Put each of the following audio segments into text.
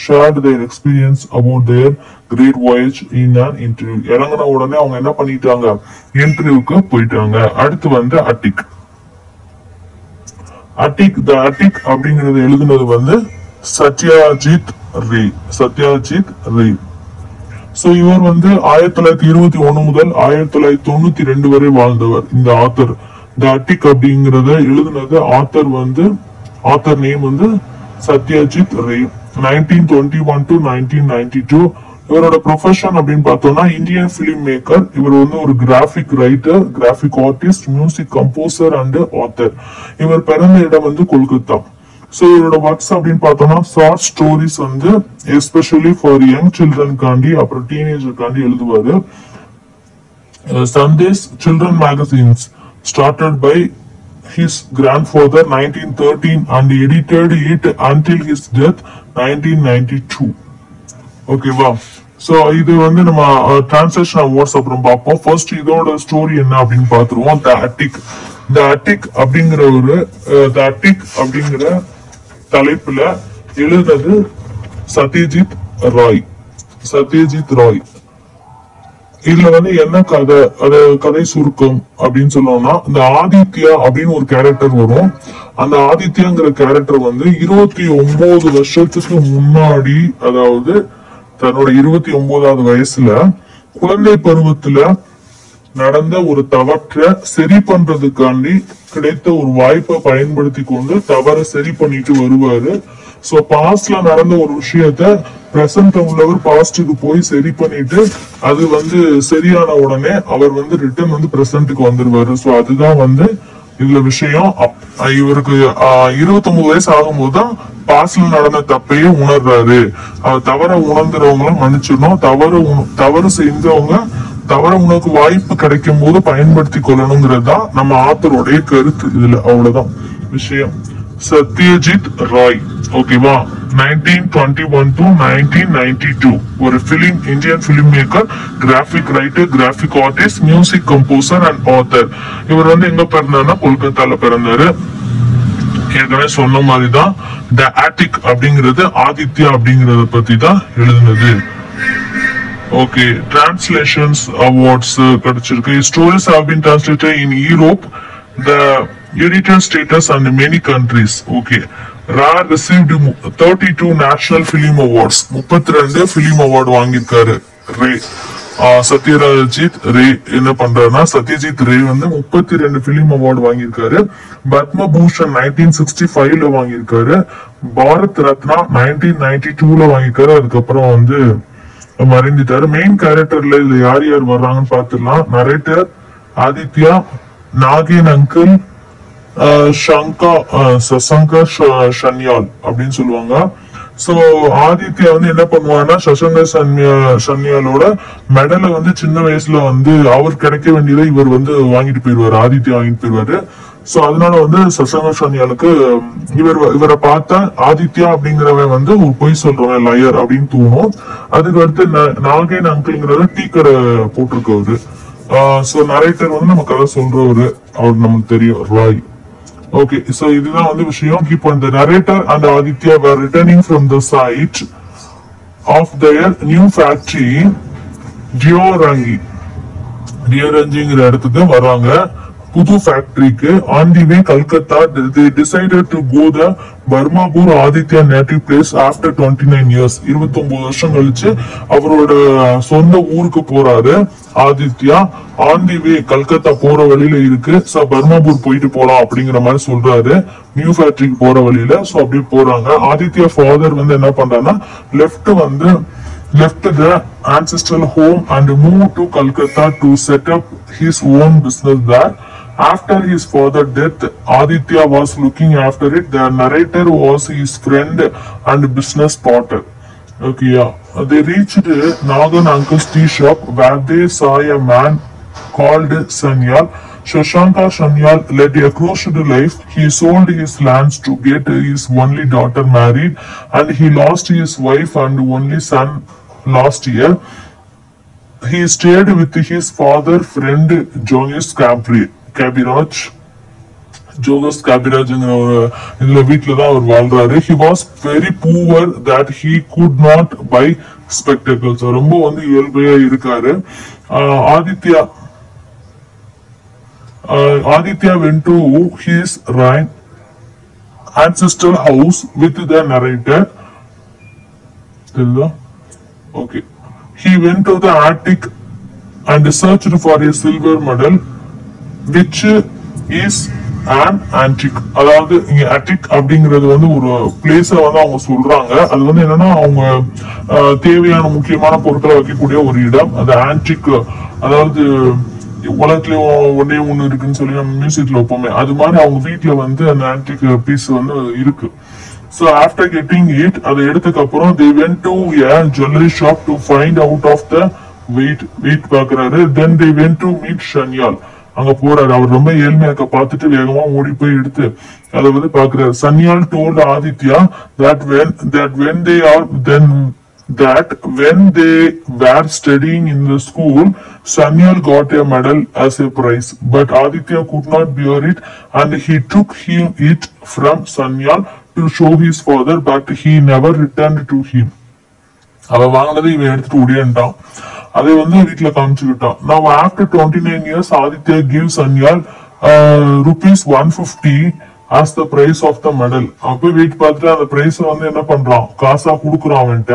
shared their experience about their great voyage in an interview. இறங்கின உடனே அவங்க என்ன பண்ணிட்டாங்க, இன்டர்வியூக்கு போயிட்டாங்க. அடுத்து வந்து அட்டிக். த அட்டிக் அப்படிங்கறது எழுதுனது வந்து சத்யஜித் ரே. சோ இவர் வந்து 1921 முதல் 1992 வரை வாழ்ந்தவர். இந்த ஆத்தர் த அட்டிக் அப்படிங்கறத எழுதுனது ஆத்தர் நேம் வந்து சத்யஜித் ரே. 1921 to 1992. இவரோட ப்ரொஃபஷன் அப்படின்னு பார்த்தோம்னா இந்தியன் பிலிம் மேக்கர். இவர் வந்து ஒரு graphic writer, graphic artist, music composer and author. இவர் பிறந்த இடம் வந்து கொல்கத்தா. சோ இவரோட ஒர்க்ஸ் அப்படின்னு பார்த்தோம்னா ஷார்ட் ஸ்டோரிஸ் வந்து எஸ்பெஷலி ஃபார் யங் சில்ட்ரன் காண்டி, அப்புறம் டீனேஜர் காண்டி எழுதுவாரு. Sundays children magazines started by his grandfather 1913 and edited it until his death 1992. ஓகேவா? சோ இது வந்து நம்ம டிரான்ஸ்லேஷன் ஆஃப் வேர்ட்ஸ் அப்புறம் பார்ப்போம். ஃபர்ஸ்ட் இதோட ஸ்டோரி என்ன அப்படின்னு பார்த்துருவோம். த அட்டிக் அப்படிங்கிற தலைப்புல எழுதுனது சத்யஜித் ராய். இதுல வந்து என்ன கதை சுருக்கம் அப்படின்னு சொல்லணும்னா, இந்த ஆதித்யா அப்படின்னு ஒரு கேரக்டர் வரும். அந்த ஆதித்யாங்கிற கேரக்டர் வந்து 29 வருஷத்துக்கு முன்னாடி, அதாவது தன்னோட 29வது வயசுல குழந்தை பருவத்துல நடந்த ஒரு தவற்றை சரி பண்றதுக்காண்டி கிடைத்த ஒரு வாய்ப்பை பயன்படுத்தி கொண்டு தவறை சரி பண்ணிட்டு வருவாரு. சோ பாஸ்ட்ல நடந்த ஒரு விஷயத்த பிரசன்ட்ல உள்ளவர் பாஸ்டுக்கு போய் சரி பண்ணிட்டு அது வந்து சரியான உடனே அவர் வந்து ரிட்டர்ன் வந்து பிரசன்ட்டுக்கு வந்துருவாரு. சோ அதுதான் வந்து இதுல விஷயம். இவருக்கு 29 வயசு ஆகும்போது தான் பாஸ்ட்ல நடந்த தப்பையே உணர்றாரு. அவர் தவற உணர்ந்துறவங்கள மன்னிச்சிடணும், தவறு செஞ்சவங்க தவற உனக்கு வாய்ப்பு கிடைக்கும் போது பயன்படுத்தி கொள்ளணுங்கிறது தான் நம்ம ஆத்தருடைய கருத்து. இதுல அவ்வளவுதான் விஷயம். சத்யஜித் ராய், ஓகேவா? 1921 to 1992 ஒரு Indian film maker, graphic writer, graphic artist, music composer and author. இவர் வந்து எங்க பிறந்தாருன்னா கொல்கத்தால பிறந்தாரு. ஏற்கனவே சொன்ன மாதிரிதான் த அட்டிக் அப்படிங்கிறது ஆதித்யா அப்படிங்கறத பத்தி தான் எழுதுனது. ஓகே, டிரான்ஸ்லேஷன்ஸ் அவார்ட்ஸ் கிடைச்சிருக்கு. Stories have been translated in Europe, the United States and many countries. Okay, Ra received 32 national film awards. 32 film award வாங்கியிருக்காரு ரே. சத்யஜித் ரே என்ன பண்றாருன்னா, சத்யஜித் ரே வந்து 32 பிலிம் அவார்டு வாங்கியிருக்காரு. பத்ம பூஷன் 1965ல வாங்கியிருக்காரு. பாரத் ரத்னா 1992ல வாங்கியிருக்காரு. அதுக்கப்புறம் வந்து மறைந்துட்டாரு. மெயின் கேரக்டர்ல இதுல யார் யார் வர்றாங்கன்னு பாத்துடலாம். நரேட்டர் ஆதித்யா, நாகேன் அங்கிள், சசங்கர் ஷன்யால் அப்படின்னு சொல்லுவாங்க. சோ ஆதித்யா வந்து என்ன பண்ணுவாங்கன்னா, சசங்கர் ஷன்யாலோட மெடலை வந்து சின்ன வயசுல வந்து அவர் கிடைக்க வேண்டியதை இவர் வந்து வாங்கிட்டு போயிருவாரு, ஆதித்யா வாங்கிட்டு போயிருவாரு. சோ அதனால வந்து சசங்கர் ஷன்யாலுக்கு இவரை பார்த்தா ஆதித்யா அப்படிங்கிறவன் வந்து ஒரு பொய் சொல்றவன், லயர் அப்படின்னு தோணும். அதுக்கு அடுத்து நாகேன் அங்கிள்ங்கிறத டீ கடை போட்டிருக்கவரு. சோ நரேட்டர் வந்து நம்ம கதை சொல்றவரு, அவர் நமக்கு தெரியும், ராய். Okay, so இதுதான் வந்து விஷயம். Keep on the narrator and Aditya were returning from the site of their new factory, Diorangiங்கிற இடத்துக்கு வராங்க, புது ஃபேக்டரிக்கு. On the way Calcutta, they decided to go the Barmapur Aditya native place after 29 years. 29 வருஷம் கழிச்சு அவரோட சொந்த ஊருக்கு போறாரு ஆதித்யா. ஆன் தி வே கல்கத்தா போற வழியில இருக்கு. சோ பர்மாபூர் போயிட்டு போலாம் அப்படிங்கிற மாதிரி சொல்றாரு, நியூ ஃபேக்டரிக்கு போற வழியில. சோ அப்படி போறாங்க. ஆதித்யா ஃபாதர் வந்து என்ன பண்றாருன்னா, left the ancestral home and moved to Calcutta to set up his own business there. After his father's death, Aditya was looking after it. The narrator was his friend and business partner. Okay, yeah. They reached Nagan uncle's tea shop where they saw a man called Sanyal. Shashanka Sanyal led a cruised life. He sold his lands to get his only daughter married, and he lost his wife and only son last year. He stayed with his father friend Jonas Kabiraj. ஜோகஸ் காபிராஜ்ங்கிற ஒரு இதுல வீட்டுல தான் அவர் வாழ்றாரு. he was very poor that he could not buy spectacles. ரொம்ப வந்து இயல்பையா இருக்காரு. Aditya went to his ancestral house with the narrator. Okay, he went to the attic and searched for a silver medal which is an antique. அதாவது இங்க attic அப்படிங்கிறது வந்து ஒரு பிளேஸ வந்து அவங்க சொல்றாங்க. அது வந்து என்னன்னா அவங்க தேவையான முக்கியமான பொருட்களை வைக்கக்கூடிய ஒரு இடம். அது ஆன்டிக், அதாவது உலகத்துலயும் ஒன்னே ஒண்ணு இருக்குன்னு சொல்லி நம்ம மியூசியத்துல வைப்போமே, அது மாதிரி அவங்க வீட்டுல வந்து அந்த ஆன்டிக் பீஸ் வந்து இருக்கு. So after getting it, அதை எடுத்ததுக்கு அப்புறம் they went to a jewelry shop to find out of the weight பாக்குறாரு. Then they went to meet Sanyal. அங்க போறாரு. அவர் ரொம்ப ஏழ்மையாக்க பார்த்துட்டு வேகமா ஓடி போய் எடுத்து அதை வந்து பாக்குறாரு. Sanyal told Aditya that when they were studying in the school, Sanyal got a medal as a prize, but Aditya could not bear it and he took it from Sanyal to show his father, but he never returned to him. அவன் வாங்கினது இவன் எடுத்துட்டு ஓடியான்ட்டான். அதை வந்து வீட்டுல காமிச்சுக்கிட்டான். Now after 29 years, Aditya gives Sanyal rupees 150 as the price of the medal. அப்ப வீட்டு பார்த்துட்டு அந்த பிரைஸ் வந்து என்ன பண்றான், காசா குடுக்குறான் அவன்கிட்ட.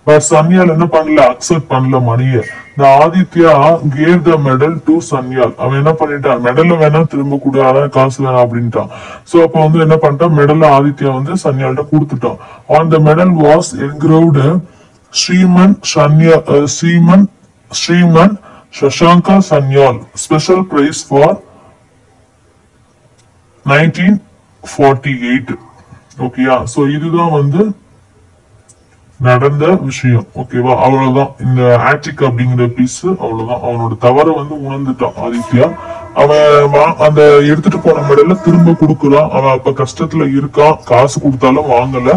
பட் Sanyal என்ன பண்ணல, அக்செப்ட் பண்ணல மணியை. The Aditya gave the medal to Sanyal. அவன் என்ன பண்ணிட்டான், மெடல வேணா திரும்ப கூட, அதான் காசு வேணாம் அப்படின்ட்டான். சோ அப்ப வந்து என்ன பண்ணிட்டான், மெடல ஆதித்யா வந்து Sanyalட்ட கொடுத்துட்டான். On the medal was engraved Sriman Shashanka Sanyal, special prize for 1948. ஓகேயா, சோ இதுதான் வந்து நடந்த விஷயம். ஓகேவா, அவ்வளவுதான். இந்த ஆட்டிக் அப்படிங்கிற பீஸ் அவ்வளவுதான். அவனோட தவறை வந்து உணர்ந்துட்டான் ஆதித்யா. அவன் அந்த எடுத்துட்டு போன மெடல்ல திரும்ப கொடுக்குறான். அவன் அப்ப கஷ்டத்துல இருக்கான், காசு கொடுத்தாலும் வாங்கல.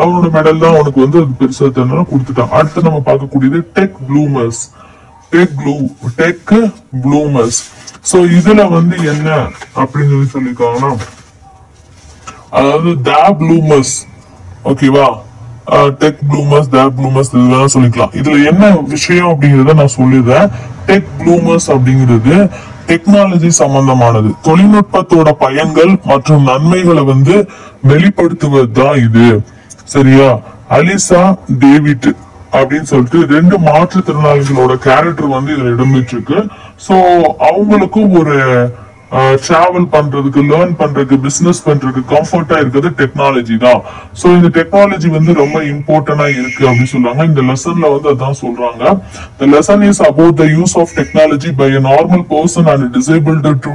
அவனோட மெடல் தான் அவனுக்கு வந்து அது பெருசா தெரியல, கொடுத்துட்டான். அடுத்து நம்ம பார்க்கக்கூடியது டெக் ப்ளூமர்ஸ். சோ இதுல வந்து என்ன அப்படின்னு சொல்லி சொல்லிருக்காங்கன்னா, அதாவது த ப்ளூமர்ஸ். ஓகேவா, டெக் ப்ளூமர்ஸ், த ப்ளூமர்ஸ் இதெல்லாம் சொல்லிக்கலாம். இதுல என்ன விஷயம் அப்படிங்கறத நான் சொல்லிடுறேன். டெக் ப்ளூமர்ஸ் அப்படிங்கிறது டெக்னாலஜி சம்பந்தமானது, தொழில்நுட்பத்தோட பயன்கள் மற்றும் நன்மைகளை வந்து வெளிப்படுத்துவது தான் இது. சரியா, அலிசா டேவிட் அப்படின்னு சொல்லிட்டு 2 மாற்றுத்திறனாளிகளோட கேரக்டர் வந்து இதுல இடம்பெற்றிருக்கு. சோ அவங்களுக்கும் ஒரு டிராவல் பண்றதுக்கு, லேர்ன் பண்றதுக்கு, பிசினஸ் பண்றதுக்கு கம்ஃபர்ட்டா இருக்கிறது டெக்னாலஜி தான். சோ இந்த டெக்னாலஜி வந்து ரொம்ப இம்பார்ட்டன்டா இருக்கு அப்படின்னு சொல்றாங்க. இந்த லெசன்ல வந்து அதான் சொல்றாங்க. The lesson is about the use of technology by a normal person and disabled to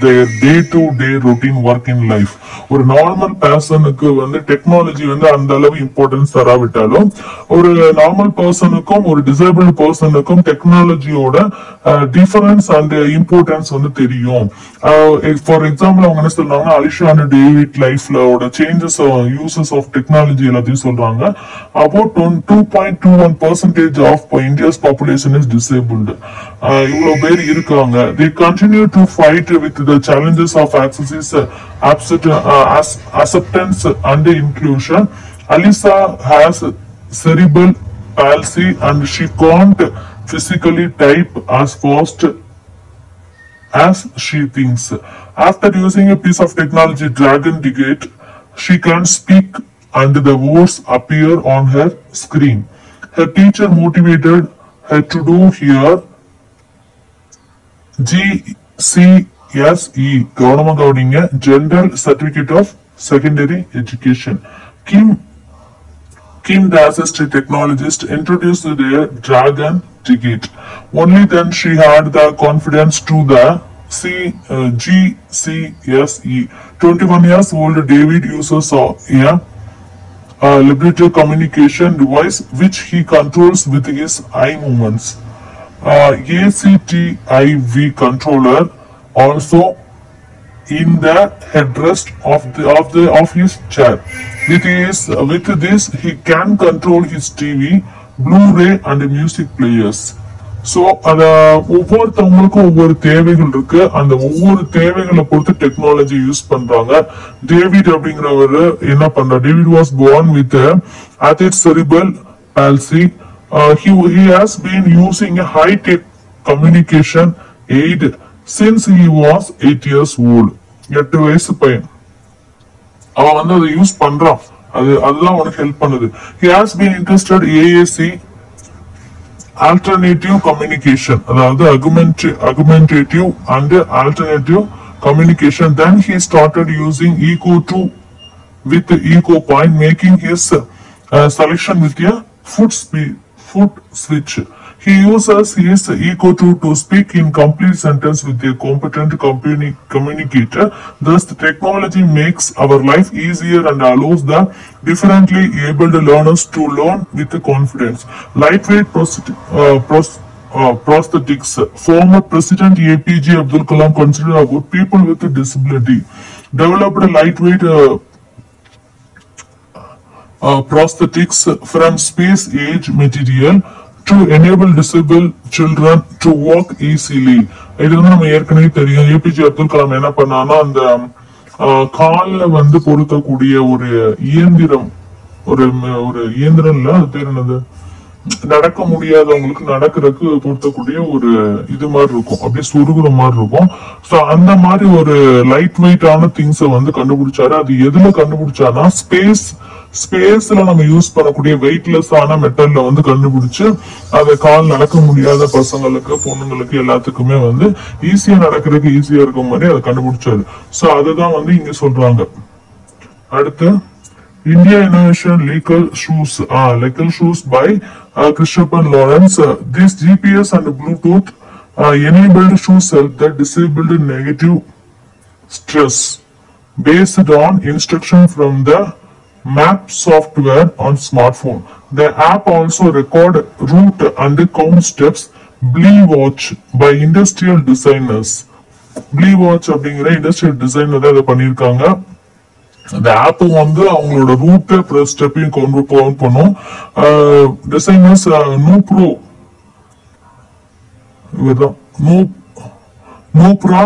their day-to-day routine work in life. ஒரு நார்மல் பர்சனுக்கு வந்து டெக்னாலஜி வந்து அந்த அளவு இம்பார்ட்டன்ஸ் தராவிட்டாலும், ஒரு நார்மல் பர்சனுக்கும் ஒரு டிசேபிள்டு பர்சனுக்கும் டெக்னாலஜியோட டிஃபரன்ஸ் அண்ட் இம்பார்ட்டன்ஸ் வந்து தெரியும். ஃபார் எக்ஸாம்பிள் அவங்க என்ன சொல்றாங்க, அலிஷா அண்ட் டேவிட் லைஃப்ல சேஞ்சஸ் யூசஸ் ஆஃப் டெக்னாலஜி எல்லாத்தையும் சொல்றாங்க. about 2.21% of India's population is disabled. இவ்வளவு பேர் இருக்காங்க. They continue to fight with the challenges of acceptance and inclusion. Alisa has cerebral palsy and she can't physically type as fast as she thinks. After using a piece of technology, Dragon Digate, she can speak and the words appear on her screen. Her teacher motivated her to do her GCSE, General Certificate of Secondary Education. Kim Dasist, a technologist, introduced the Dragon Digate. Only then she had the confidence to the GCSE. 21 years old David uses a liberator communication device which he controls with his eye movements. ACTIV controller also in the headrest of his chair. With this he can control his TV, Blu-ray and music players. So அத ஒவ்வொருத்தவங்களுக்கும் ஒவ்வொரு தேவைகள் இருக்கு. அந்த ஒவ்வொரு தேவைகளை பொறுத்து technology use பண்றாங்க. டேவிட் அப்படிங்கிறவர் என்ன பண்றாரு? David was born with acute cerebral palsy. He has been using a high-tech communication aid since he was 8 years old. 8 வயசு பையன் அவன் வந்து அதை யூஸ் பண்றான். அதுதான் அவனுக்கு ஹெல்ப் பண்ணுது. He has been interested AAC alternative communication, அதாவது argumentative and alternative communication. Then he started using Eco 2 with Eco Point, making his selection with a foot switch. He uses his Eco 2 to speak in complete sentence with a competent communicator. Thus, the technology makes our life easier and allows the differently abled learners to learn with confidence. Lightweight prosthetics. Former President APJ Abdul Kalam considered about people with a disability. Developed a lightweight prosthetics from space-age material to enable disabled children to walk easily. இது வந்து நம்ம ஏற்கனவே தெரியும். APJ Abdul Kalam என்ன பண்ணான்னா, அந்த கால்ல வந்து பொருத்தக்கூடிய ஒரு இயந்திரம், ஒரு இயந்திரம் இல்ல, அது பேர் என்னது, நடக்க முடியாதவங்களுக்கு நடக்கிறதுக்கு பொருத்தக்கூடிய ஒரு இது மாதிரி இருக்கும், அப்படியே சொருகுற மாதிரி இருக்கும். சோ அந்த மாதிரி ஒரு லைட் வெயிட்டான திங்ஸை வந்து கண்டுபிடிச்சாரு. அது எதுல கண்டுபிடிச்சாருன்னா, ஸ்பேஸ்ல நம்ம யூஸ் பண்ணக்கூடிய வெயிட்லெஸ் ஆன மெட்டல்ல வந்து கண்டுபிடிச்சு அதை கால் நடக்க முடியாத பசங்களுக்கு, பொண்ணுங்களுக்கு எல்லாத்துக்குமே வந்து ஈஸியா நடக்கிறதுக்கு ஈஸியா இருக்கும் மாதிரி அதை கண்டுபிடிச்சாரு. சோ அதுதான் வந்து இங்க சொல்றாங்க. அடுத்து India Innovation Legal Shoes by Christopher Lawrence. This GPS and Bluetooth enabled shoes help the disabled negative stress based on instruction from the map software on smartphone. The app also record route and count steps. Blee Watch by industrial designers. Blee Watch அப்படிங்கிற industrial designer தான் இதை பண்ணியிருக்காங்க. அந்த app வந்து அவங்களோட root plus ஸ்டெப்பையும் count பண்ணும். Designers நூப்ரோ, இவர்தான் Nubra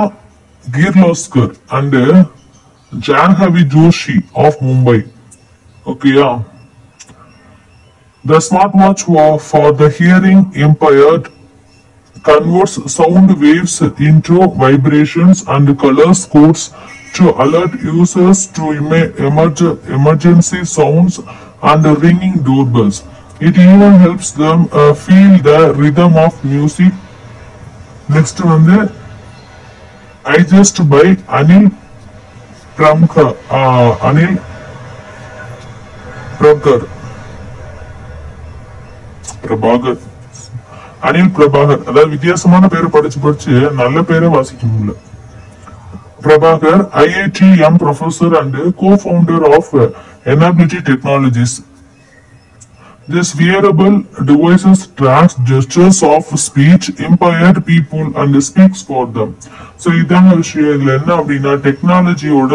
Kirloskar and Janhavi Joshi of Mumbai. ஓகேயா? The smartwatch for the hearing impaired converts sound waves into vibrations and colors codes to alert users to emergency sounds and ringing doorbells. It even helps them feel the rhythm of music. Next one, I just by Anil Prabhakar. Anil Prabhakar, அதாவது வித்தியாசமான பேரை படிச்சு நல்ல பேரை வாசிக்க முடியல. Prabhakar, IITM professor and co-founder of Enability Technologies. This wearable devices tracks gestures of speech impaired people and speaks for them. So இதான விஷயம். இதுல என்ன அப்படின்னா, டெக்னாலஜியோட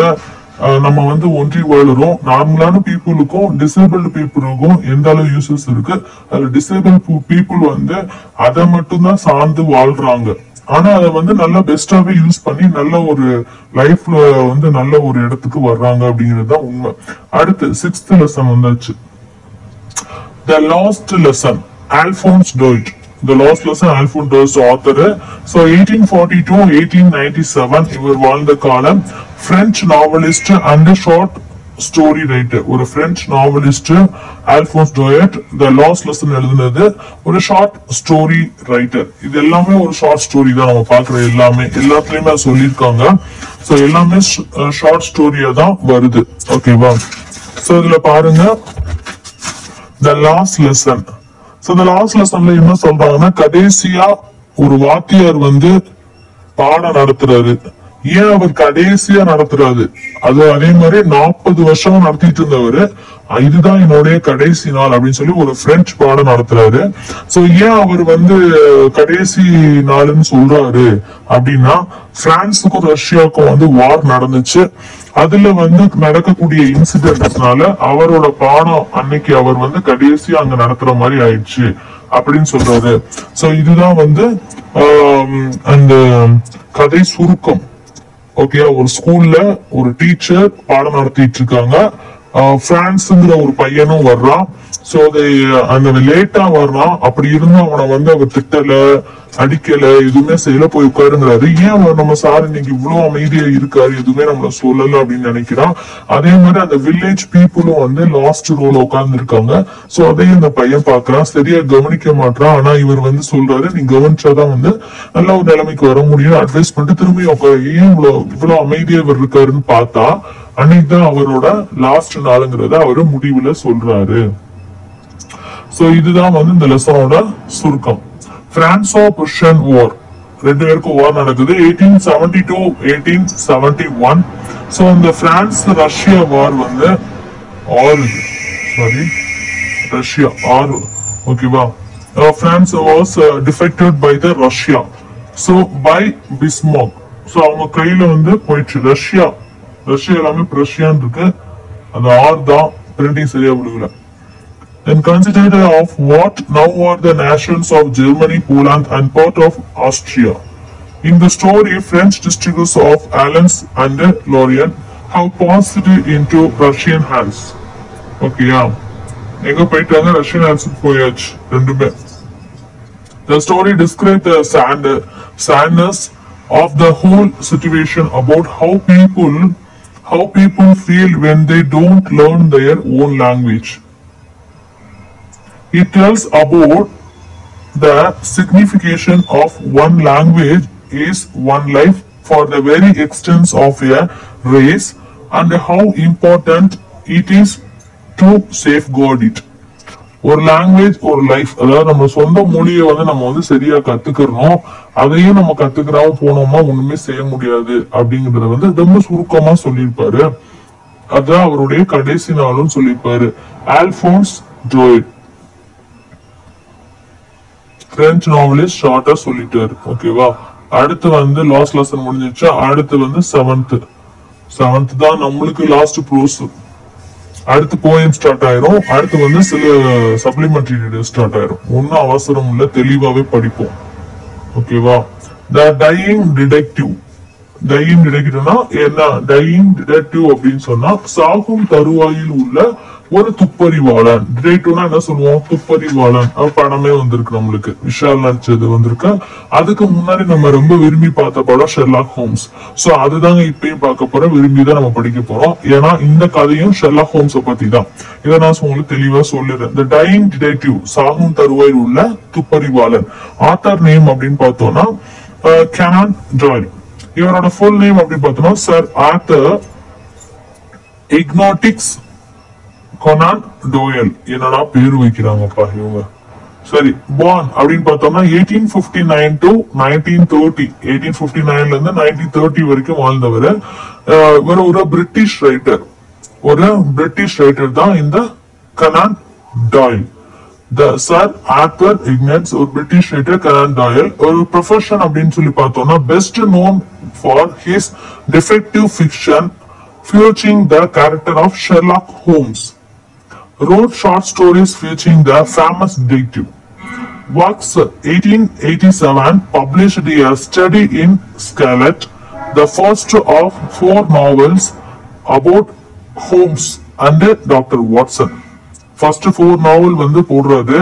நம்ம வந்து ஒன்றி வளரும். நார்மலான பீப்புளுக்கும் டிசேபிள்டு பீப்புளுக்கும் எந்த அளவு யூசஸ் இருக்கு. அதுல டிசேபிள் பீப்புள் வந்து அதை மட்டும்தான் சார்ந்து வாழ்றாங்க. ஆனா அதை வந்து நல்லா பெஸ்டாவே யூஸ் பண்ணி நல்ல ஒரு லைஃப்ல வந்து நல்ல ஒரு இடத்துக்கு வர்றாங்க அப்படிங்கிறது தான் உண்மை. அடுத்து 6th லெசன் வந்தாச்சு. The Lost Lesson, Alphonse Daudet. The Lost Lesson, Alphonse Daudet author. So 1842-1897 இவர் வாழ்ந்த காலம். French novelist and short story writer. ஒரு French novelist Alphonse Daudet the last lesson எழுதுனது ஒரு ஷார்ட் ஸ்டோரி ரைட்டர். இது எல்லாமே ஒரு ஷார்ட் ஸ்டோரி தான். நம்ம பாக்குற எல்லாத்துலயுமே சொல்லியிருக்காங்க. சோ எல்லாமே ஷார்ட் ஸ்டோரியா தான் வருது. ஓகேவா? சோ இதுல பாருங்க, the last lesson. So the last லெசன்ல என்ன சொல்றாங்கன்னா, கடைசியா ஒரு வாத்தியார் வந்து பாடம் நடத்துறாரு. ஏன் அவர் கடைசியா நடத்துறாரு? அது அதே மாதிரி 40 வருஷமா நடத்திட்டு இருந்தவரு இதுதான் என்னுடைய கடைசி நாள் அப்படின்னு சொல்லி ஒரு பிரெஞ்சு பாடம் நடத்துறாரு. சோ ஏன் அவர் கடைசி நாள்னு சொல்றாரு அப்படின்னா, பிரான்ஸுக்கும் ரஷ்யாவுக்கும் வார் நடந்துச்சு. அதுல நடக்கக்கூடிய இன்சிடென்ட்ஸ்னால அவரோட பாடம் அன்னைக்கு அவர் கடைசியா அங்க நடத்துற மாதிரி ஆயிடுச்சு அப்படின்னு சொல்றாரு. சோ இதுதான் அந்த கதை சுருக்கம். ஓகே, ஒரு ஸ்கூல்ல ஒரு டீச்சர் பாடம் நடத்திட்டு இருக்காங்க. பிரான்ஸ்ங்கிற ஒரு பையனும் வர்றான். சோ அந்த லேட்டா வர்றான். அப்படி இருந்தும் அவனை அவர் திட்டல, அடிக்கல, எதுவுமே செய்யல, போய் உட்காருங்கிறாரு. ஏன் நம்ம சார் இன்னைக்கு இவ்வளவு அமைதியா இருக்காரு, எதுவுமே நம்மள சொல்லல அப்படின்னு நினைக்கிறான். அதே மாதிரி அந்த வில்லேஜ் பீப்புளும் லாஸ்ட் ரோல உட்கார்ந்து இருக்காங்க. சோ அதையும் இந்த பையன் பாக்குறான். சரியா கவனிக்க மாட்டான். ஆனா இவர் சொல்றாரு, நீ கவனிச்சாதான் நல்ல ஒரு நிலைமைக்கு வர முடியும் அட்வைஸ் பண்ணிட்டு திரும்பி ஏன் இவ்வளவு அமைதியா இவர் இருக்காருன்னு பார்த்தா அன்னைக்குதான் அவரோட லாஸ்ட் நாளுங்கிறத அவரு முடிவுல சொல்றாரு. சோ இதுதான் இந்த லெசனோட சுருக்கம். பிரான்சோ-பர்ஷியன் வார், ரெண்டு பேருக்கும் வார் நடக்குது 1870-1871. சோ இந்த பிரான்ஸ் ரஷ்யா வார் ரஷ்யா ஓகேவா. France was defected by the Russia. So by Bismarck. So அவங்க கையில போயிடுச்சு. ரஷ்யா எல்லாமே பிரஷ்யான் இருக்கு. அந்த ஆர் தான் பிரிண்டிங் சரியா விடுவில. Then considered of what now are the nations of Germany, Poland and part of Austria. In the story, French districts of Alsace and Lorraine have passed into Russian hands. Okay, yeah. எங்க போயிட்டாங்க? Russian hands போயாச்சு ரெண்டுமே. The story describes the sadness of the whole situation about how people feel when they don't learn their own language. It tells about the signification of one language is one life for the very extent of a race and how important it is to safeguard it. ஒரு language ஒரு life, அதாவது நம்ம சொந்த மொழியை நம்ம சரியா கத்துக்கிறோம். அதையும் நம்ம கத்துக்கிறாம போனோமா ஒண்ணுமே செய்ய முடியாது அப்படிங்கறத ரொம்ப சுருக்கமா சொல்லியிருப்பாரு. அதான் அவருடைய கடைசி நாளும் சொல்லியிருப்பாரு. ஆல்போன்ஸ் ஜோயல், பிரெஞ்சு நாவலிஸ்ட், ஷார்ட்டா சொல்லிட்டாரு. ஓகேவா. அடுத்து லாஸ்ட் லெசன் முடிஞ்சிச்சு. அடுத்து செவன்த் தான் நம்மளுக்கு லாஸ்ட் ப்ரோஸ். அடுத்து போயம் ஸ்டார்ட் ஆயிரும். அடுத்து சில சப்ளிமெண்டரி ஸ்டார்ட் ஆயிரும். ஒன்னும் அவசரம் இல்ல, தெளிவாவே படிப்போம். ஓகேவா. The dying detective. டையிங் டிடெக்டிவ்னா என்ன? டையிங் டிடெக்டிவ் அப்படின்னு சொன்னா சாகும் தருவாயில் உள்ள ஒரு துப்பறிவாளன். டிடெக்டிவ்னா என்ன சொல்லுவோம்? துப்பறிவாளன். படமே வந்திருக்கு நம்மளுக்கு, விஷால் நடிச்சது வந்திருக்கு. அதுக்கு முன்னாடி நம்ம ரொம்ப விரும்பி பார்த்த படம் ஷெர்லாக் ஹோம்ஸ். சோ அதுதாங்க இப்பயும் பார்க்க போறோம், விரும்பிதான் நம்ம படிக்க போறோம். ஏன்னா இந்த கதையும் ஷெர்லாக் ஹோம்ஸ பத்தி தான். இதை நான் உங்களுக்கு தெளிவா சொல்லிடுறேன். த டையிங் டிடெக்டிவ், சாகும் தருவாயில் உள்ள துப்பறிவாளன். ஆத்தர் நேம் அப்படின்னு பார்த்தோம்னா கனான் டாயில். இவரோட ஃபுல் நேம் அப்படின்னு பார்த்தோம்னா சர் ஆர்தர் இக்னாட்டிக்ஸ் கொனான் டோயல். என்னடா பேரு வைக்கிறாங்கப்பா இவங்க. சரி, born அப்படின்னு பார்த்தோம்னா 1859 to 1930. 1859ல இருந்து 1930 வரைக்கும் வாழ்ந்தவர். இவர் ஒரு பிரிட்டிஷ் ரைட்டர். தான் இந்த Canaan toil. Sir Arthur Ignatz, ஒரு பிரிட்டிஷ் ரைட்டர் கனான் டாயில். ஒரு ப்ரொஃபஷன் அப்படின்னு சொல்லி பார்த்தோம்னா best known for his detective fiction featuring the character of Sherlock Holmes. Wrote short stories featuring the famous detective. Works 1887 published a study in Scarlet, the first of 4 novels about Holmes and Dr. Watson. First 4 novel போடுறது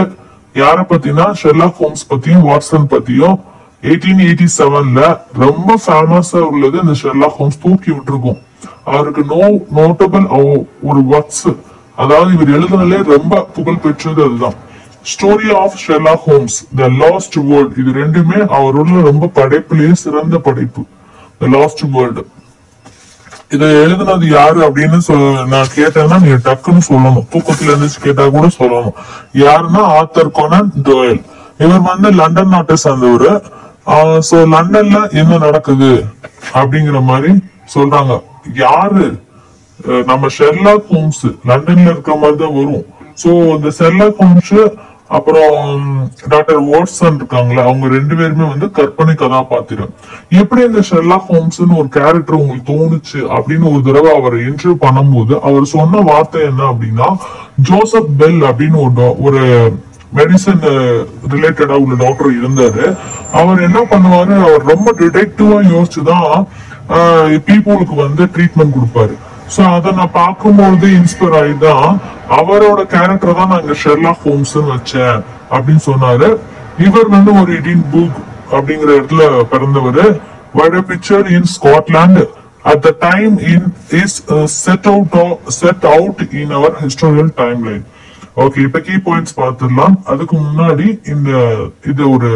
யார பத்தினா Sherlock Holmes பத்தியும் Watson பத்தியும். 1887ல ரொம்ப ஃபேமஸா உள்ளது இந்த Sherlock Holmes. தூக்கி விட்டுருக்கும். அவருக்கு நோட்டபிள் ஒரு ஒர்க்ஸ், அதாவது இவர் எழுதுனாலே ரொம்ப புகழ் பெற்றது அதுதான். Story of Sherlock Holmes, the last world. இது ரெண்டுமே அவரோட ரொம்ப படைப்பிலேயே சிறந்த படைப்பு, த லாஸ்ட் வேர்ல்ட். இதை எழுதுனது யாரு அப்படின்னு நான் கேட்டேன்னா நீங்க டக்குன்னு சொல்லணும். தூக்கத்துல இருந்துச்சு கேட்டா கூட சொல்லணும். யாருன்னா ஆர்தர் கொனான் டோயல். இவர் லண்டன் நாட்டை சேர்ந்தவர். சோ லண்டன்ல என்ன நடக்குது அப்படிங்கிற மாதிரி சொல்றாங்க. யாரு? நம்ம ஷெர்லாக் ஹோம்ஸ் லண்டன்ல இருக்கிற மாதிரி தான் வரும். சோ இந்த ஷெர்லாக் ஹோம்ஸ் அப்புறம் டாக்டர் வாட்சன் இருக்காங்களா, அவங்க ரெண்டு பேருமே வந்து கற்பனை கதாபாத்திரம். எப்படி இந்த ஷெர்லாக் ஹோம்ஸ்னு ஒரு கேரக்டர் உங்களுக்கு தோணுச்சு அப்படின்னு ஒரு தடவை அவர் இன்டர்வியூ பண்ணும்போது அவர் சொன்ன வார்த்தை என்ன அப்படின்னா, ஜோசப் பெல் அப்படின்னு ஒரு மெடிசன் ரிலேட்டடா உள்ள டாக்டர் இருந்தாரு. அவர் என்ன பண்ணுவாரு, அவர் ரொம்ப டிடெக்டிவா யோசிச்சுதான் பீப்புளுக்கு வந்து ட்ரீட்மெண்ட் கொடுப்பாரு. சோ அதை நான் பார்க்கும்போது இன்ஸ்பயர் ஆயிதான் அவரோட கேரக்டர் தான் நான் இங்க ஷெர்லாக் ஹோம்ஸ் வச்சேன் அப்படின்னு சொன்னாரு. இவர் வந்து ஒரு எடின்பர்க் அப்படிங்கிற இடத்துல பிறந்தவர். வட picture in Scotland at the time in is set out in our historical timeline. Okay, இப்ப கீ பாயிண்ட்ஸ் பார்த்துடலாம். அதுக்கு முன்னாடி இது ஒரு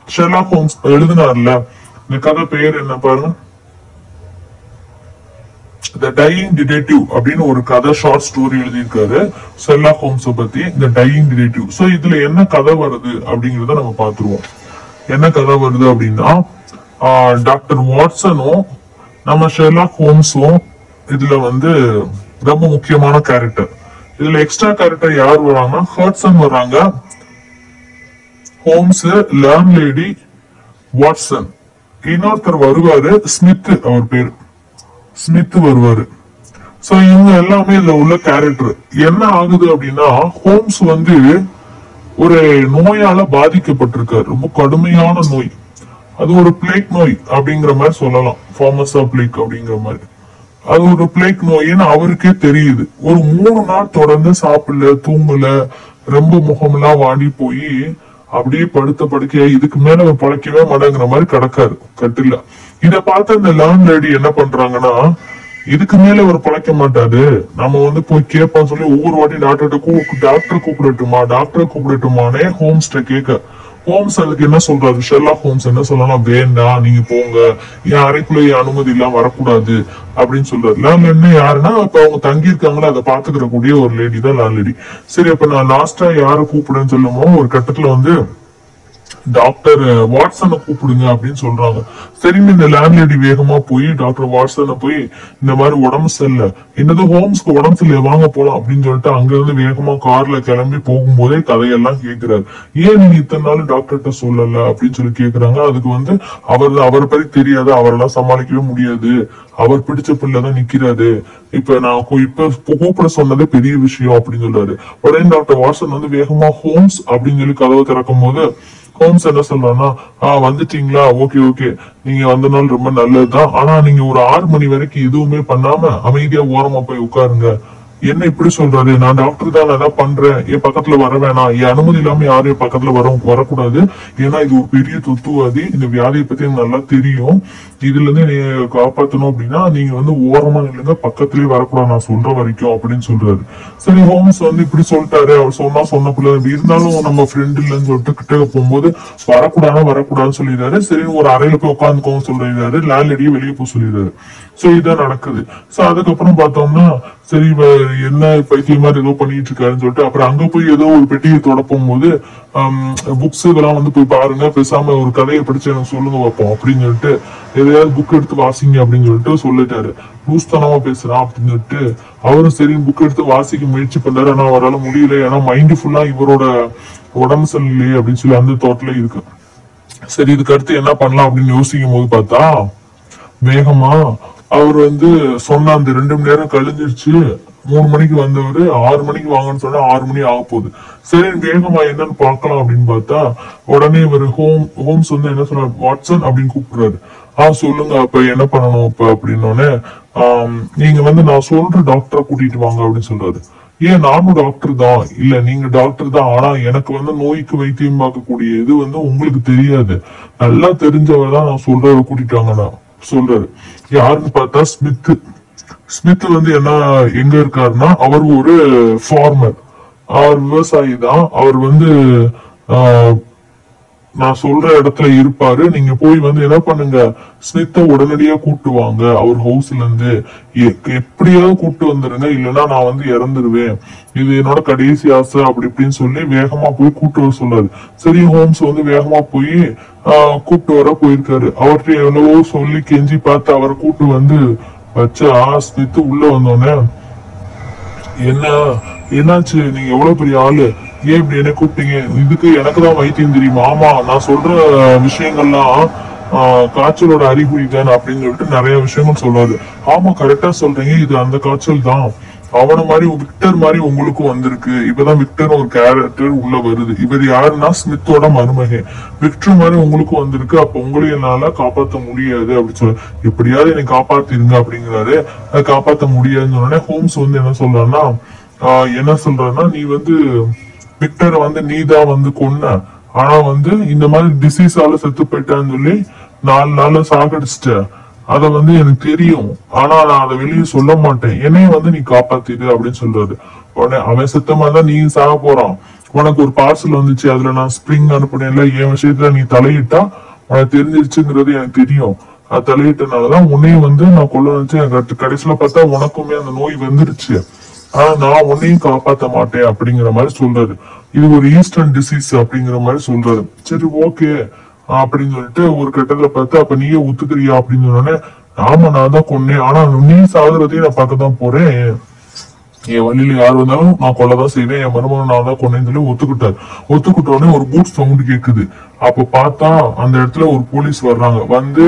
ஷெர்லாக் ஹோம்ஸ் எழுதினார்ல, இந்த கதை பெயர் என்ன பாருங்க, த டையிங் டிடெக்டிவ் அப்படின்னு ஒரு கதை ஷார்ட் ஸ்டோரி எழுதியிருக்காரு ஷெர்லாக் ஹோம்ஸ் பத்தி, த டையிங் டிடெக்டிவ். சோ இதுல என்ன கதை வருது அப்படிங்கறத நம்ம பாத்துருவோம். என்ன கதை வருது அப்படின்னா, டாக்டர் வாட்சனும் நம்ம ஷெர்லாக் ஹோம்ஸும் இதுல வந்து ரொம்ப முக்கியமான கேரக்டர். இதுல எக்ஸ்ட்ரா கேரக்டர் யார் வராங்கன்னா, ஹர்ட்சன் வர்றாங்க, ஹோம்ஸ், லேர்ன் லேடி, வாட்சன், இன்னொருத்தர் வருவாரு ஸ்மித், அவர் பேரு ஸ்மித் வருவாரு. சோ இவங்க எல்லாமே இதுல உள்ள கேரக்டர். என்ன ஆகுது அப்படின்னா, ஹோம்ஸ் வந்து ஒரு நோயால பாதிக்கப்பட்டிருக்காரு, ரொம்ப கடுமையான நோய். அது ஒரு பிளேக் நோய் அப்படிங்கிற மாதிரி சொல்லலாம், ஃபார்மஸா பிளேக் அப்படிங்கிற மாதிரி. அது ஒரு பிளேக் நோயின்னு அவருக்கே தெரியுது. ஒரு 3 நாள் தொடர்ந்து சாப்பிடல, தூங்கல, ரொம்ப முகமெல்லாம் வாடி போய் அப்படியே படுத்த படுக்கையா இதுக்கு மேல பழைக்கவே மாட்டேங்கிற மாதிரி கிடக்காரு கட்டில. இத பார்த்து அந்த லேர்ன் லேடி என்ன பண்றாங்கன்னா, இதுக்கு மேல அவர் பழைக்க மாட்டாரு, நம்ம வந்து போய் கேட்பான்னு சொல்லி ஒவ்வொரு வாட்டி டாக்டரை கூப்பிடட்டுமானே ஹோம்ஸ்ட கேட்க. ஹோம்ஸ் அதுக்கு என்ன சொல்றாரு, ஷெர்லாக் ஹோம்ஸ் என்ன சொல்லலாம், வேண்டாம் நீங்க போங்க, என் அறைக்குள்ள அனுமதி இல்லாம வரக்கூடாது அப்படின்னு சொல்றாரு. லேர்ன் லேடி யாருன்னா, இப்ப அவங்க தங்கி இருக்காங்களா அதை பாத்துக்கிற கூடிய ஒரு லேடி தான் லேர்ன் லேடி. சரி, அப்ப நான் லாஸ்டா யார கூப்பிடுன்னு சொல்லுமோ ஒரு கட்டத்துல வந்து டாக்டர் வாட்சனை கூப்பிடுங்க அப்படின்னு சொல்றாங்க. சரின்னு இந்த லேண்ட் லேடி வேகமா போய் டாக்டர் வாட்சனை போய் இந்த மாதிரி உடம்பு சரியில்லை, என்னது ஹோம்ஸ்க்கு உடம்பு சரியில்லை, வாங்க போலாம் அப்படின்னு சொல்லிட்டு அங்க இருந்து வேகமா கார்ல கிளம்பி போகும்போதே கதையெல்லாம் கேட்கிறாரு. ஏன் நீங்க இத்தனை நாள் டாக்டர்கிட்ட சொல்லல அப்படின்னு சொல்லி கேக்குறாங்க. அதுக்கு வந்து அவரை பத்தி தெரியாது, அவரெல்லாம் சமாளிக்கவே முடியாது, அவர் பிடிச்ச பிள்ளைதான் நிக்கிறாரு, இப்ப நான் கூப்பிட சொன்னதே பெரிய விஷயம் அப்படின்னு சொல்றாரு. உடனே டாக்டர் வாட்சன் வந்து வேகமா ஹோம்ஸ் அப்படின்னு சொல்லி கதவை திறக்கும் போது ஹோம்ஸ் என்ன சொல்றான்னா, வந்துட்டீங்களா, ஓகே ஓகே, நீங்க வந்த நாள் ரொம்ப நல்லதுதான், ஆனா நீங்க ஒரு 6 மணி வரைக்கும் எதுவுமே பண்ணாம அமைதியா ஓரமா போய் உட்காருங்க. என்ன இப்படி சொல்றாரு, நான் டாக்டர் தான், நான் என்ன பண்றேன், என் பக்கத்துல வர வேணாம், என் அனுமதி இல்லாம யாரும் என் பக்கத்துல வரக்கூடாது, ஏன்னா இது ஒரு பெரிய தொத்துவாதி, இந்த வியாதியை பத்தி எனக்கு நல்லா தெரியும், இதுல இருந்து நீ காப்பாத்தணும் அப்படின்னா நீங்க வந்து ஓரமா நில்லுங்க, பக்கத்துலயே வரக்கூடாது நான் சொல்ற வரைக்கும் அப்படின்னு சொல்றாரு. சரி, ஹோம்ஸ் வந்து இப்படி சொல்லிட்டாரு, அவர் சொன்ன பிள்ளை இருந்தாலும் நம்ம ஃப்ரெண்ட் இல்லைன்னு சொல்லிட்டு கிட்ட போகும்போது வரக்கூடாதுன்னு சொல்லிடுறாரு. சரி, ஒரு அறையில போய் உட்காந்துக்கோன்னு சொல்லிடுறாரு, லேண்ட்லேடியே வெளியே போய் சொல்லிடுறாரு. சோ இதான் நடக்குது. சோ அதுக்கப்புறம் பார்த்தோம்னா, சரி என்ன பைத்திய மாதிரி ஏதோ பண்ணிட்டு இருக்காருன்னு சொல்லிட்டு அப்புறம் அங்க போய் ஏதோ ஒரு பெட்டியை தொடப்பும் போது புக்ஸ் இதெல்லாம் வந்து போய் பாருங்க, பேசாம ஒரு கதையை படிச்சு எனக்கு சொல்லுங்க வைப்போம் அப்படின்னு சொல்லிட்டு எதையாவது புக் எடுத்து வாசிங்க அப்படின்னு சொல்லிட்டு சொல்லிட்டாரு. லூஸ்தனமா பேசுறான் அப்படின்னு சொல்லிட்டு அவரும் சரி புக் எடுத்து வாசிக்க முயற்சி பண்றாரு. ஆனா அவரால் முடியல, ஏன்னா மைண்ட் ஃபுல்லா இவரோட உடம்பு சரியில்லையே அப்படின்னு சொல்லி அந்த தோட்டல இருக்கு. சரி, இதுக்கு அடுத்து என்ன பண்ணலாம் அப்படின்னு யோசிக்கும் போது பார்த்தா, வேகமா அவர் வந்து சொன்ன அந்த 2 மணி நேரம் கழிஞ்சிருச்சு. 3 மணிக்கு வந்தவரு 6 மணிக்கு வாங்கன்னு சொன்னா 6 மணி ஆக போகுது. சரி, வேகமா என்னன்னு பாக்கலாம் அப்படின்னு பார்த்தா, உடனே இவர் ஹோம்ஸ் வந்து என்ன சொல்றாரு, வாட்சன் அப்படின்னு கூப்பிடுறாரு. சொல்லுங்க, அப்ப என்ன பண்ணணும் இப்ப அப்படின்னோடனே, நீங்க வந்து நான் சொல்ற டாக்டரை கூட்டிட்டு வாங்க அப்படின்னு சொல்றாரு. ஏன், நானும் டாக்டர் தான். இல்ல, நீங்க டாக்டர் தான், ஆனா எனக்கு வந்து நோய்க்கு வைத்தியம் பார்க்கக்கூடிய இது வந்து உங்களுக்கு தெரியாது, நல்லா தெரிஞ்சவர் தான், நான் சொல்றவரை கூட்டிட்டு வாங்க சொல்றாரு. யாருன்னு பார்த்தா ஸ்மித் வந்து என்ன எங்க இருக்காருன்னா, அவர் ஒரு ஃபார்மர், அவர் விவசாயி தான். அவர் வந்து நான் சொல்ற இடத்துல இருப்பாரு. நீங்க போய் வந்து என்ன பண்ணுங்க, ஸ்மித்த உடனடியா கூட்டு வாங்க அவர் ஹவுஸ்ல இருந்து. எப்படியாவது கூட்டு வந்துருங்க, இல்லைன்னா நான் வந்து இறந்துருவேன், இது என்னோட கடைசி ஆசை அப்படி இப்படின்னு சொல்லி வேகமா போய் கூட்டு வர சொல்லாரு. சரி, ஹோம்ஸ் வந்து வேகமா போய் கூப்பிட்டு வர போயிருக்காரு. அவர்கிட்ட எவ்வளவோ சொல்லி கெஞ்சி பார்த்து அவரை கூட்டு வந்து வச்சா, ஸ்மித் உள்ள வந்தோடனே என்னாச்சு, நீங்க எவ்வளவு பெரிய ஆளு, ஏன் இப்படி என்ன கூப்பிட்டீங்க, இதுக்கு எனக்கு தான் வைத்தியம் தெரியுமா, ஆமா நான் சொல்ற விஷயங்கள்லாம் காய்ச்சலோட அறிகுறி தானே அப்படின்னு சொல்லிட்டு நிறைய விஷயங்கள் சொல்றாரு. ஆமா கரெக்டா சொல்றீங்க, இது அந்த காய்ச்சல் தான், அவன மாதிரி விக்டர் மாதிரி உங்களுக்கும் வந்திருக்கு. இப்பதான் விக்டர் ஒரு கேரக்டர் உள்ள வருது. இவர் யாருன்னா ஸ்மித்தோட மருமகன். விக்டர் மாதிரி உங்களுக்கும் வந்திருக்கு, அப்ப உங்களையும் என்னால காப்பாற்ற முடியாது அப்படின்னு சொல்ல, எப்படியாவது என்னை காப்பாத்திருங்க அப்படிங்கிறாரு. அதை காப்பாற்ற முடியாதுன்னு சொன்னோடனே ஹோம்ஸ் வந்து என்ன சொல்றாருன்னா நீ வந்து விக்டரை வந்து நீதான் வந்து கொன்ன, ஆனா வந்து இந்த மாதிரி டிசீஸால செத்து போயிட்டான்னு சொல்லி 4 நாள்ல சாகடிச்சிட்ட, அத வந்து எனக்கு தெரியும், ஆனா நான் அதை வெளியே சொல்ல மாட்டேன், என்னைய வந்து நீ காப்பாத்திடு அப்படின்னு சொல்றாரு. உடனே அவன் சுத்தமா தான் நீ சாக போறான், உனக்கு ஒரு பார்சல் வந்துச்சு, அதுல நான் ஸ்பிரிங் அனுப்புனேன்ல, என் விஷயத்துல நீ தலையிட்டா உனக்கு தெரிஞ்சிருச்சுங்கிறது எனக்கு தெரியும், அது தலையிட்டனாலதான் உன்னையும் வந்து நான் கொல்ல நினைச்சேன், கடைசியில பார்த்தா உனக்குமே அந்த நோய் வந்துருச்சு, ஆனா நான் உன்னையும் காப்பாத்த மாட்டேன் அப்படிங்கிற மாதிரி சொல்றாரு. இது ஒரு ஈஸ்டர்ன் டிசீஸ் அப்படிங்கிற மாதிரி சொல்றாரு. சரி ஓகே அப்படின்னு சொல்லிட்டு ஒரு கட்டத்துல பார்த்து, அப்ப நீயே ஒத்துக்கிறியா அப்படின்னு சொன்னோடனே, ஆமா நான் தான் கொன்னேன், ஆனா நீ சாகுறதையும் நான் பார்க்கதான் போறேன், என் வழியில யார் வந்தாலும் நான் கொல்லதான் செய்வேன், என் மருமகன் நான் தான் கொன்னேன்னு சொல்லி ஒத்துக்கிட்டாரு. ஒத்துக்கிட்ட உடனே ஒரு பூட் சவுண்ட் கேக்குது. அப்ப பார்த்தா அந்த இடத்துல ஒரு போலீஸ் வர்றாங்க, வந்து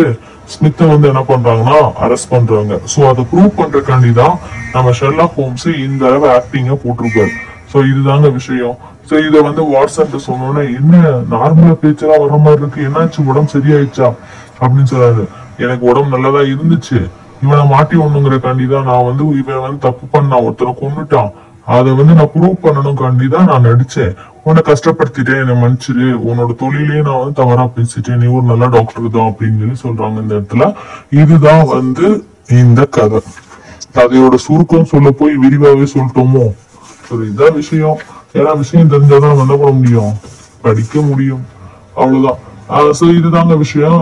ஸ்மித்த வந்து என்ன பண்றாங்கன்னா அரெஸ்ட் பண்றாங்க. சோ அதை ப்ரூவ் பண்றதுக்காண்டிதான் நம்ம ஷெர்லாக் ஹோம்ஸ் இந்த அளவு ஆக்டிங்க போட்டிருக்காரு. சோ இதுதாங்க விஷயம். சோ இத வந்து வாட்ஸ்அப்ல சொன்னோன்னே, என்ன நார்மலா பேச்செல்லாம் வர மாதிரி இருக்கு, என்னாச்சு உடம்பு சரியாயிடுச்சா அப்படின்னு சொல்றாரு. எனக்கு உடம்பு நல்லதா இருந்துச்சு, இவனை மாட்டி ஒண்ணுங்கிறக்காண்டிதான் நான் வந்து இவன் வந்து தப்பு பண்ணான், ஒருத்தனை கொன்னுட்டான், அதை வந்து நான் ப்ரூவ் பண்ணணும் காண்டிதான் நான் நடிச்சேன், உன்னை கஷ்டப்படுத்திட்டேன், என்னை மன்னிச்சிரு, உன்னோட தொழிலே நான் வந்து தவறா பேசிட்டேன், நீ ஒரு நல்ல டாக்டர் தான் அப்படின்னு சொல்லி சொல்றாங்க இந்த இடத்துல. இதுதான் வந்து இந்த கதை. கதையோட சுருக்கம் சொல்ல போய் விரிவாவே சொல்லிட்டோமோ. இதுதான் விஷயம். ஏன்னா விஷயம் தெரிஞ்சாதான் நம்ம என்ன பண்ண முடியும், படிக்க முடியும், அவ்வளவுதான். சோ இதுதாங்க விஷயம்.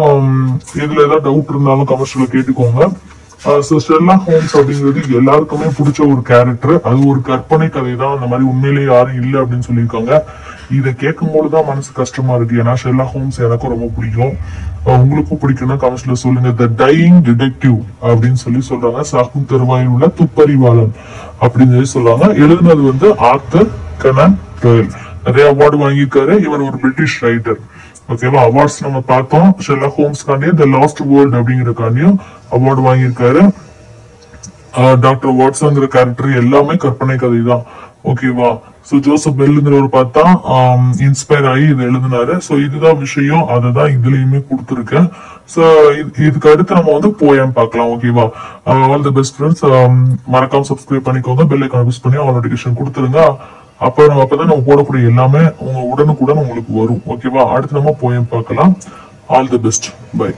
இதுல ஏதாவது டவுட் இருந்தாலும் கமெண்ட்ஸ்ல கேட்டுக்கோங்க. ஷெர்லாக் ஹோம்ஸ் அப்படிங்கிறது எல்லாருக்குமே பிடிச்ச ஒரு கேரக்டர். அது ஒரு கற்பனை கதை தான், அந்த மாதிரி உண்மையிலேயே யாரும் இல்லை அப்படின்னு சொல்லியிருக்காங்க. இதை கேட்கும் போதுதான் மனசு கஷ்டமா இருக்கு. ஏன்னா ஷெர்லாக் ஹோம்ஸ் எனக்கும் ரொம்ப பிடிக்கும். உங்களுக்கும் பிடிக்கும்னா கமெண்ட்ஸ்ல சொல்லுங்க. த டையிங் டிடெக்டிவ் அப்படின்னு சொல்லி சொல்றாங்க. சாகும் தருவாயில் உள்ள துப்பறிவாளன் அப்படின்னு சொல்லி சொல்றாங்க. எழுதுனது வந்து ஆர்தர் கனான் டோயல். நிறைய அவார்டு வாங்கியிருக்காரு. இவர் ஒரு பிரிட்டிஷ் ரைட்டர். ஓகேவா. அவார்ட்ஸ் நம்ம பார்த்தோம். ஷெர்லாக் ஹோம்ஸ் காண்டியும் த லாஸ்ட் வேர்ல்ட் அப்படிங்கிற காண்டியும் அவார்டு வாங்கியிருக்காரு. டாக்டர் வாட்சன்ங்கிற கேரக்டர் எல்லாமே கற்பனை கதை தான். ஓகேவா. சோ ஜோசப் பெல்லுங்கிறவர் பார்த்தா இன்ஸ்பயர் ஆகி இது எழுதினாரு. சோ இதுதான் விஷயம். அததான் இதுலயுமே கொடுத்துருக்கேன். சோ இதுக்கு அடுத்து நம்ம வந்து போயம் பார்க்கலாம். ஓகேவா. All the best friends. மறக்காம சப்ஸ்கிரைப் பண்ணிக்கோங்க. பெல் ஐகான் ப்ரெஸ் பண்ணி ஆல் நோட்டிஃபிகேஷன் கொடுத்துருங்க. அப்பதான் நம்ம போடக்கூடிய எல்லாமே உங்க உடனுக்குடன் உங்களுக்கு வரும். ஓகேவா. அடுத்து நம்ம போயம் பார்க்கலாம். All the best. பை.